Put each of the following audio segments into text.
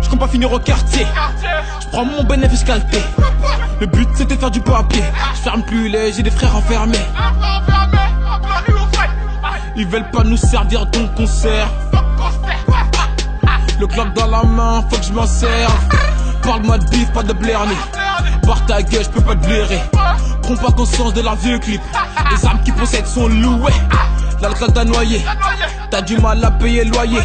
Je compte pas finir au quartier. Je prends mon bénéfice qualité. Le but c'était de faire du papier. Je ferme plus les, j'ai des frères enfermés. Ils veulent pas nous servir donc on sert. Le club dans la main, faut que je m'en serve. Parle-moi de bif, pas de blerny. Barre ta gueule, je peux pas te blairer. Prends pas conscience de leur vieux clip. Les armes qui possèdent sont louées. L'alcool t'a noyé, t'as du mal à payer le loyer.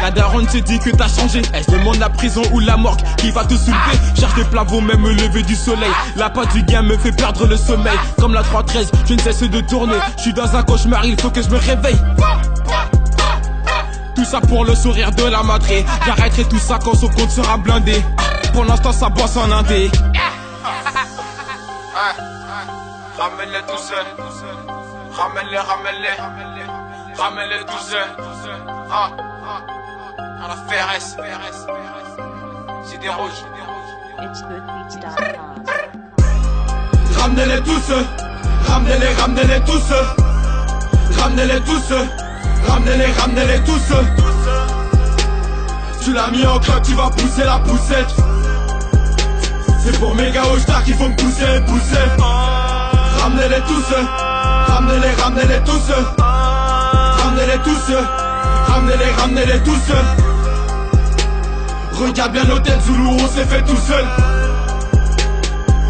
La daronne se dit que t'as changé. Elle se demande la prison ou la morgue qui va te soulever. Cherche des plavos, même me lever du soleil. La patte du gain me fait perdre le sommeil. Comme la 313, je ne cesse de tourner. Je suis dans un cauchemar, il faut que je me réveille. Tout ça pour le sourire de la matrée. J'arrêterai tout ça quand son compte sera blindé. Pour l'instant ça bosse en indé. Ramène-les tout seul. Ramène-les, ramène-les. Ramène-les tout seul. À la FRS. C'est des rouges. Ramenez-les tous. Ramenez-les, ramenez-les tous. Ramenez-les tous. Ramenez-les tous. Tu l'as mis en cloque, tu vas pousser la poussette. C'est pour mes gars au star qui vont me pousser. Ramenez-les tous. Ramenez-les tous. Ramenez-les tous. Ramenez-les tous. Regarde bien nos têtes, Zoulou, on s'est fait tout seul.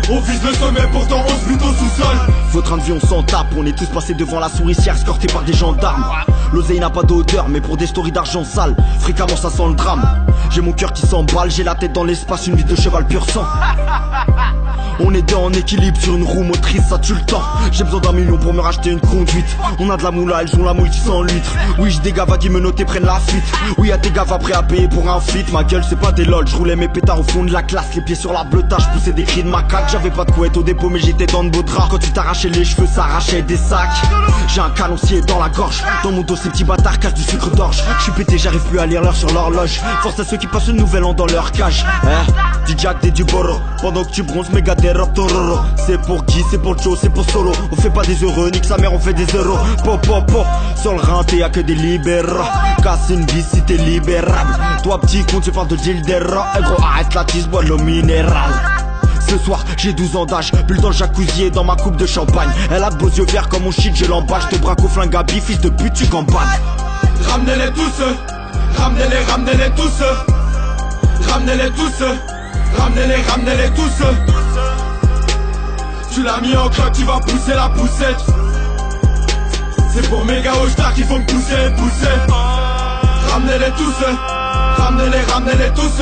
On vise le sommet, pourtant on se bute au sous-sol. Votre train de vie on s'en tape, on est tous passés devant la souricière, escortés par des gendarmes. L'oseille n'a pas d'odeur, mais pour des stories d'argent sale, fréquemment ça sent le drame. J'ai mon cœur qui s'emballe, j'ai la tête dans l'espace, une vie de cheval pur sang. On est deux en équilibre sur une roue motrice, ça tue le temps. J'ai besoin d'1 million pour me racheter une conduite. On a de la moula, elles ont la mouille 100 litres. Oui, j'ai des gavas qui me notaient prennent la fuite. Oui, y'a des gavas prêts à payer pour un feat. Ma gueule c'est pas des lol, je roulais mes pétards au fond de la classe. Les pieds sur la bleutage, poussais des cris de macaque. J'avais pas de couette au dépôt mais j'étais dans de beaux draps. Quand tu t'arrachais les cheveux, ça arrachait des sacs. J'ai un canoncier dans la gorge. Dans mon dos ces petits bâtards cachent du sucre d'orge. Je suis pété, j'arrive plus à lire l'heure sur l'horloge. Force à ceux qui passent le nouvel an dans leur cage. Du Jack, des du Boro. Pendant que tu bronzes, méga des rap tororo. C'est pour qui, c'est pour Joe, c'est pour Solo. On fait pas des heureux, nique sa mère, on fait des euros. Po. Sur le rinté, y'a que des libéraux. Casse une vie si t'es libérable. Toi petit con, tu parles de Gildera. Eh gros, arrête la tisse, bois de l'eau minérale. Ce soir j'ai 12 ans d'âge, bulle dans le jacuzzi et dans ma coupe de champagne. Elle a de beaux yeux verts comme mon shit, je l'embâche. Je te braque au flingue à bif, fils de pute, tu campagnes. Ramenez-les tous. Ramenez-les tous. Ramenez-les tous. Ramenez-les tous. Tu l'as mis en cloque, tu vas pousser la poussette. C'est pour mes gars au star qui vont me pousser. Ramenez-les tous. Ramenez-les tous.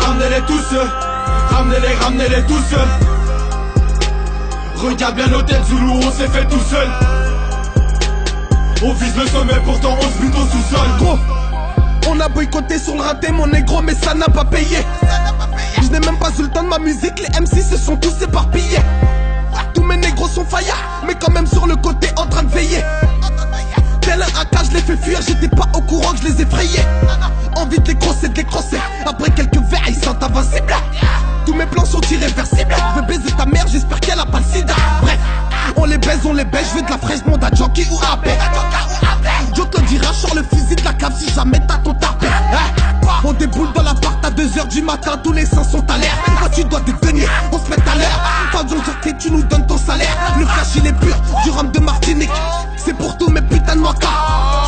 Ramenez-les tous. Ramenez-les tous. Regarde bien nos têtes, Zoulou, on s'est fait tout seul. On vise le sommet, pourtant on se bute au sous-sol. Gros, on a boycotté sur le raté mon négro mais ça n'a pas payé. Je n'ai même pas eu le temps de ma musique, les MC se sont tous éparpillés. Tous mes négros sont faillards, mais quand même sur le côté en train de veiller. Tel un AK, je les fais fuir, j'étais pas au courant que je les effrayais. Envie de les crosser, de les crosser. Après quelques verres, ils sont invincibles. Tous mes plans sont irréversibles. Je veux baiser ta mère, j'espère qu'elle a pas le sida. Bref, on les baise, je veux de la fraîche, monde à Jockey ou AB. Joe te le dira, sors le fusil de la cave si jamais t'as ton tarpé. On déboule dans l'appart à 2h du matin, tous les seins sont à l'air. Toi tu dois détenir, on se met à l'heure. Pas besoin de sortir, tu nous donnes ton salaire. Le flash il est pur, du rhum de Martinique. C'est pour tous mes putains de moicas.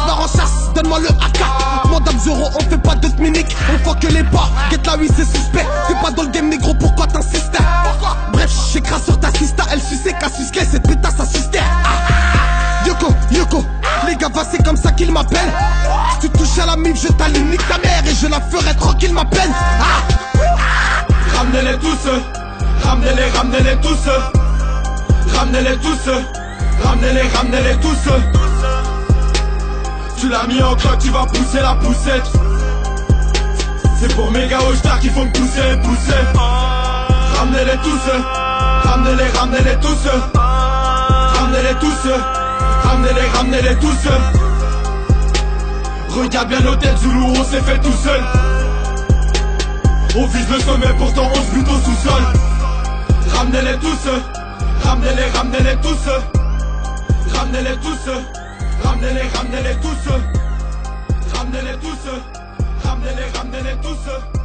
J'pars en chasse, donne-moi le AK. Mandam Zoro, on fait pas de minique. On fuck que les pas, get la oui c'est suspect. T'es pas dans le game négro, pourquoi t'insistes? Bref, j'écrase sur ta sista. Elle suçait qu'à susquet, cette pétasse à suster. Yoko, les gars c'est comme ça qu'ils m'appellent. Si tu touches à la mif, je t'allume, nique ta mère et je la ferai tranquille ma peine. Ramenez-les tous. Ramenez-les tous. Ramenez-les tous. Ramenez-les tous. Tu l'as mis en cloque, tu vas pousser la poussette. C'est pour mes gars au star qui vont me pousser. Ramenez-les tous. Ramenez-les tous. Ramenez-les tous. Ramenez-les tous. Regarde bien nos têtes, Zoulou, on s'est fait tout seul. On vise le sommet, pourtant on se bute au sous-sol. Ramenez-les tous. Ramenez-les tous. Ramenez-les tous. Ramenez-les tous. ramenez-les tous, ramenez-les tous.